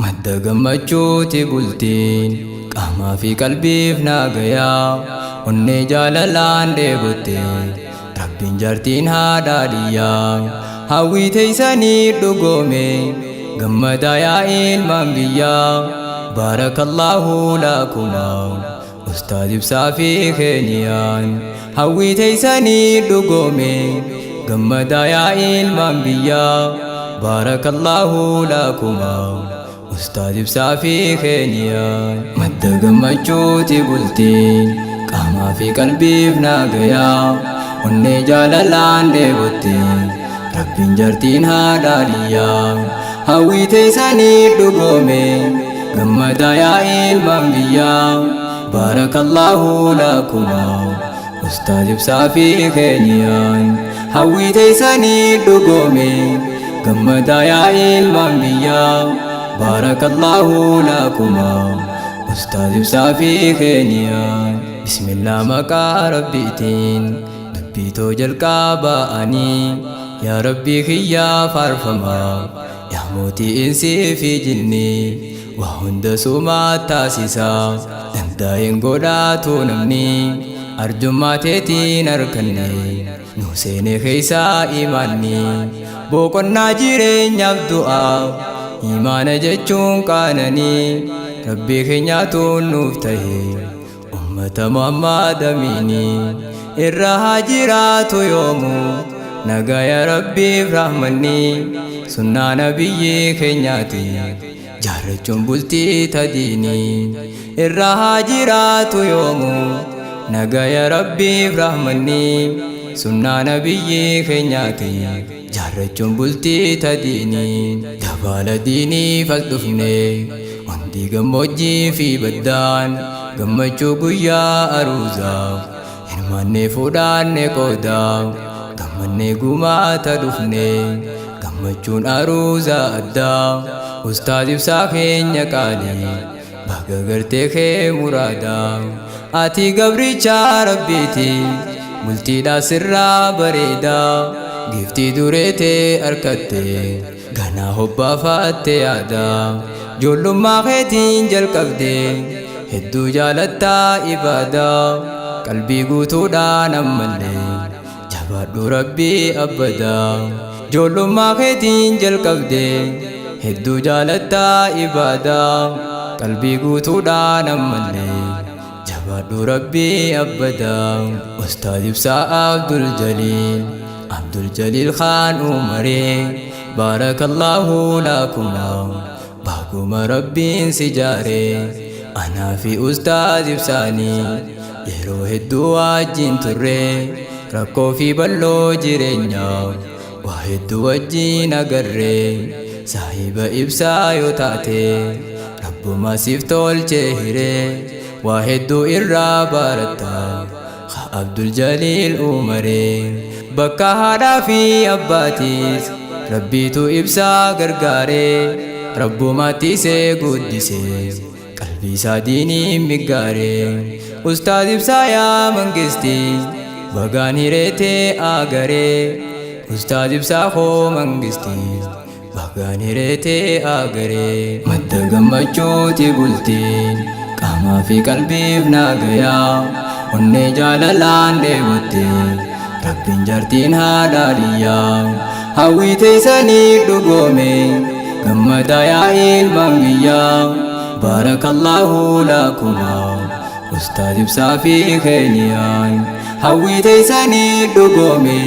Madda gammachuuti bultiin qaamaa fi qalbiif naagayaa onnee jaalalaan dheebotte rabbiin jaartiin haadhaadhiyyaa hawwii teessanii dhugoome gammadaa yaa ilmaan biyyaa baarakallaahu lakumaa ustaad ibsaa fi keenyaan hawwii teessanii dhugoome gammadaa yaa ilmaan biyyaa baarakallaahu lakumaa ustaad ibsaa fi keenyaan madda gammachuuti bultiin qaamaa fi qalbiif naagayaa onnee jaalalaan dheebotte rabbiin jaartiin haadhaadhiyyaa hawwii teessanii dhugoome gammadaa yaa ilmaan biyyaa baarakallaahu lakumaa ustaad ibsaa fi keenyaan hawwii teessanii dhugoome gammadaa yaa ilmaan biyyaa baarakallaahu lakumaa ustaad ibsaa fi keenyaan bismillah maqaa rabbiitiin dubbiitoo jalqaba'anii yaa rabbii kiyyaa faarfamaa yaa mootii insii fi jinni waa hunda sumaa taasisaa dandaa'een godhaatu namni arjummaa teetiin arganne nu seene keessaa imaanni boqonnaa jireenyaaf du'aa imaana jechuun qaananii rabbii keenyaatu nuuf tahe ummata Muhammad amiini irra haa jiraatu yoomuu nagaya rabbiif rahmanni sunnaa nabiyyi keenyaati jaarrachuun bultii tadiini irra haa jiraatu yoomuu nagaya rabbiif rahmanni sunnaa nabiyyi keenyaati jaarrachuun bultii tadiini dabaala diiniif as dhufne wanti gammoojjii fi baddaan gammachuu guyyaa aruuzaaf hirmaannee fuudhaanne qoodaaf gammannee gumaata dhufne gammachuun aruuza addaa ustaad ibsaa keenya qaalii baga gartee kee muraadaa ati gabricha rabbiiti bultiidhaa sirraa bareedaa giftii dureetee harkatte ganaa hobbaafatte yaadaa ijoollummaa keetiin jalqabde hedduu jaalattaa ibaadaa qalbii guutuudhaan ammallee jabaadhu rabbii abbadaa ijoollummaa keetiin jalqabde hedduu jaalattaa ibaadaa qalbii guutuudhaan ammallee jabaadhu rabbii abbadaa ustaad ibsaa Abdul Jaliil Khaan Umaree baarakallaahu lakumaa baaguma rabbiin si jaaree anaa fi ustaad ibsaanii yeroo hedduu wajjin turree rakkoo fi balloo jireenyaa waa hedduu wajjin agarree saahiba ibsaa yoo taate rabbuma siif tolchee hiree waa hedduu irraa baarataa Abdul Jaliil Umaree bakka haadhaa fi abbaatiis rabbiitu ibsaa gargaaree rabbumaatti isee guddisee qalbii isaa diiniin miggaaree ustaad ibsaa yaa mangistii bagaan hireetee agaree ustaad ibsaa koo mangistii bagaan hireetee agaree madda gammachuuti bultiin qaamaa fi qalbiif naagayaa onnee jaalalaan dheebotte rabbiin jaartiin haadhaadhiyyaa hawwii teessanii dhugoome gammadaa yaa ilmaan biyyaa baarakallaahu lakumaa ustaad ibsaa fi keenyaan hawwii teessanii dhugoome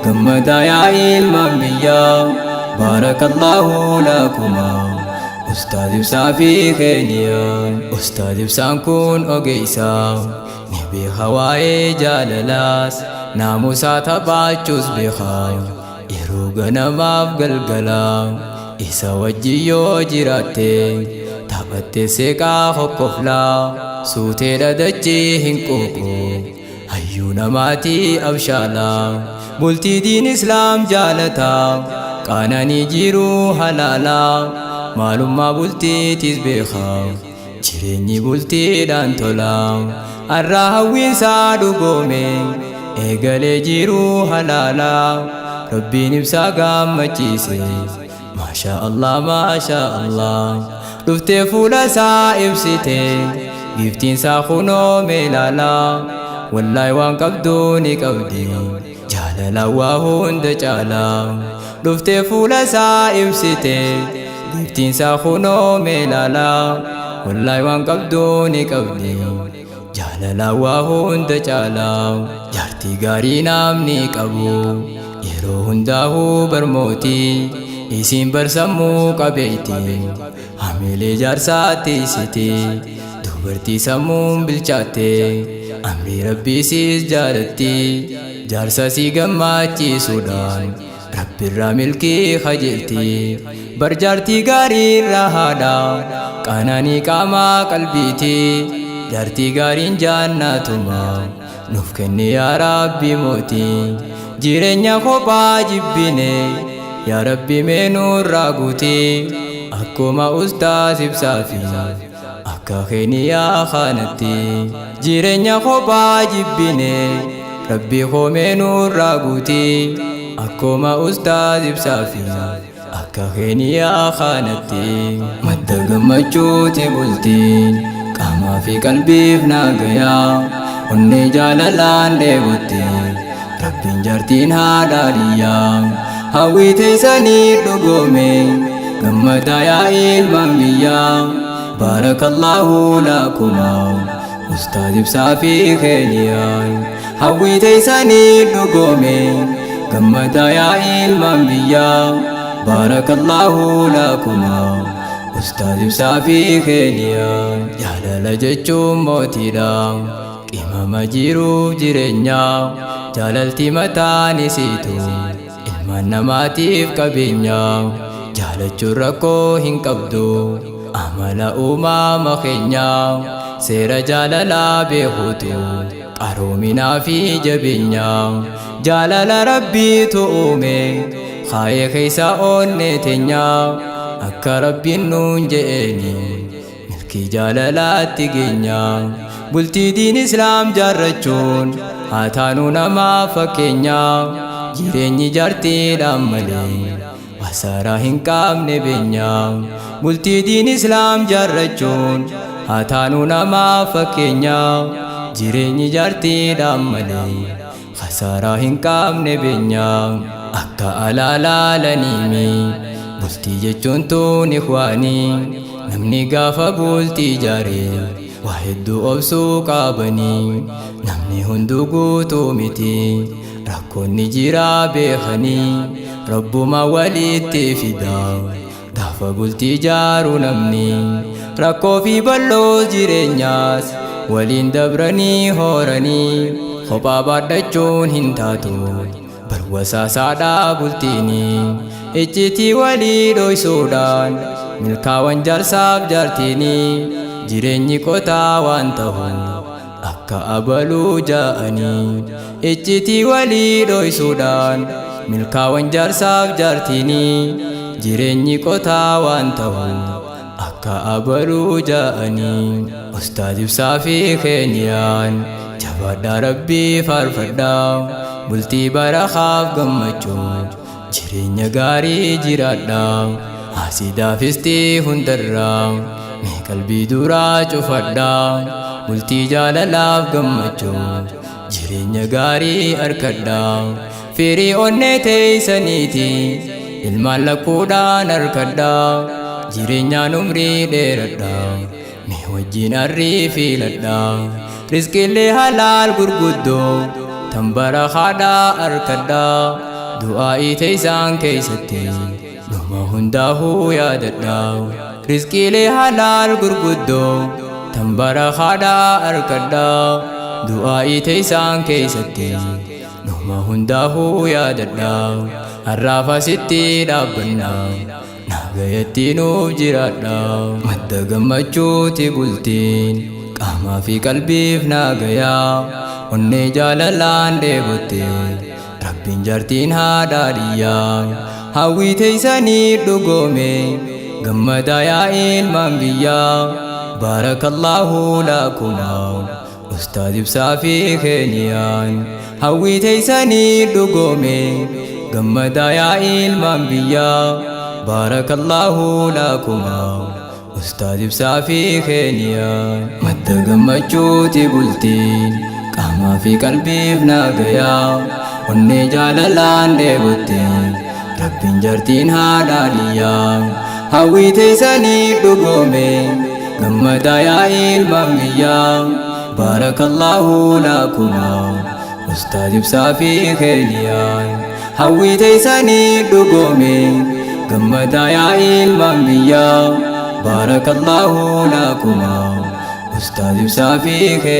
gammadaa yaa ilmaan biyyaa baarakallaahu lakumaa ustaad ibsaa fi keenyaan ustaad ibsaan kun ogeessaa ni beeka waa'ee jaalalaas naamusaa taphachuus beekaa yeroo ganamaaf galgalaa isa wajjin yoo jiraatte taphatte seeqaa hokkoflaa suutee dhadachii hin quuqu hayyuu namaatii abshaalaa bultii diin islaam jaalataa qaananii jiruu halaalaa maalummaa bultiitis beekaa jireenyi bultiidhaan tolaa arraa hawwiinsaa dhugoome eegalee jiruu halaalaa rabbiin ibsaa gammachiise sha Allah dufte fuula saa ibsite giftiin saa kunoo meelala wallahi waan qabdu ni qabdi jaalala waa hunda caala dufte fuula saa ibsite giftiin saa kunoo meelala wallahi waan qabdu ni qabdi jaalala waa hunda caala jaartii gaarii namni qabu yeroo hundaa'uu barmootii isin barsammuu qabeeyti hamilee jaarsaatti isiti dubartii sammuun bilchaatte amrii rabbii siis jaalatti jaarsa si gammachiisuudhaan rabbirraa milkii kajeelti bar jaartii gaarii irraa haadha qananii qaamaa qalbiiti jaartii gaariin jaannatuma nuuf kenni yaa rabbi mootii jireenya kophaa jibbine yaa rabbi meenurraa guutii akkuma ustaas ibsaafi akka keeniyaa kanatti jireenya kophaa jibbine rabbi meenurraa guutii akkuma ustaas ibsaafi akka keeniyaa kanatti madda gammachuuti bultiin qaamaa fi qalbiif naagayaa onnee jaalalaan dheebotte rabbiin jaartiin haadhaadhiyyaa hawwii teessanii dhugoome gammadaa yaa ilmaan biyyaa baarakallahu lakuma ustaaz ibsaa fi keeniyaa hawwii teessanii dhugoome gammadaa yaa ilmaan biyyaa baarakallahu lakuma ustaaz ibsaa fi keeniyaa jaalala jechuun mootiidha qimama jiruuf jireenyaa jaalalti mataan isiitu ilmaan namaatiif qabeenya jaalachuun rakkoo hin qabdu amala uumama keenya seera jaalalaa beekuutu qaroominaa fi jabeenya jaalala rabbiitu uume kaayee keessa oonnee teenya akka rabbiin nuun je'eeni milkii jaalalaatti geenya bultii diin islaam jaarrachuun haa taanu namaa fakkeenya jireenyi jaartiidhaan malee wasaaraa hin qabne beenya bultii diin islaam jaarrachuun haa taanu namaa fakkeenya jireenyi jaartiidhaan malee wasaaraa hin qabne beenya akka alaalaalaniimi bultii jechuun tuun ikwaanii namni gaafa bultii jaaree waa hedduu obsuu qabanii namni hunduu guutuu miti rakkoonni jiraa beekanii rabbuma walitti fida gaafa bultii jaaruu namni rakkoo fi bal'oo jireenyaas waliin dabranii hooranii kophaa baadhachuun hin taatu barwasaasaadhaa bultiini iccitii walii dhoysuudhaan milkaawwan jaarsaaf jaartiini jireenyi qotaa waan ta'u akka abaluu ja'anii iccitii walii dhoysuudhaan milkaawwan jaarsaaf jaartiini jireenyi qotaa waan ta'u akka abaluu ja'anii ustaaz ibsaa fi keeniyaan jabaadhaa rabbii faarfadhaa bultii barakaaf gammachuu jireenya gaarii jiraadhaa hasidaafistii hundarraa mee qalbii duraa cufadhaa bultii jaalalaaf gammachuu jireenya gaarii arkadhaa firii onnee teessaniiti ilmaan lakkuudhaan arkadhaa jireenyaan umrii dheeradhaa mee wajjin arrii fiiladhaa rizqiillee halaal gurguddoo tan barakaadhaa arkadhaa du'aa'ii teessaan keessatti dhuma hundaa'uu yaadadhaa rizqiilee halaal gurguddoo tan barakaadhaa arkadhaa du'aa'ii teessaan keessatti dhuma hundaa'uu yaadadhaa har'aaf asitti dhaabbannaa naagayatti nuuf jiraadhaa madda gammachuuti bultiin qaamaa fi qalbiif naagayaa onnee jaalalaan dheebotte rabbiin jaartiin haadhaadhiyyaa hawwii teessanii dhugoome gammadaa yaa ilmaan biyyaa baarakallahu lakuma ustaaz ibsaa fi keeniyaan hawwii teessanii dhugoome gammadaa yaa ilmaan biyyaa بارك الله لكما أستاذ بسافي خينيا متقمجوتي بلتين قاما في قلبي بناقيا وني جالالان ديبوتين رب جرتين هالاليا هاوي تيساني دقومي قمتا يا المميا بارك الله لكما أستاذ بسافي خينيا هاوي تيساني دقومي قمتا يا المميا بارك الله لكما أستاذ بسافي خينيا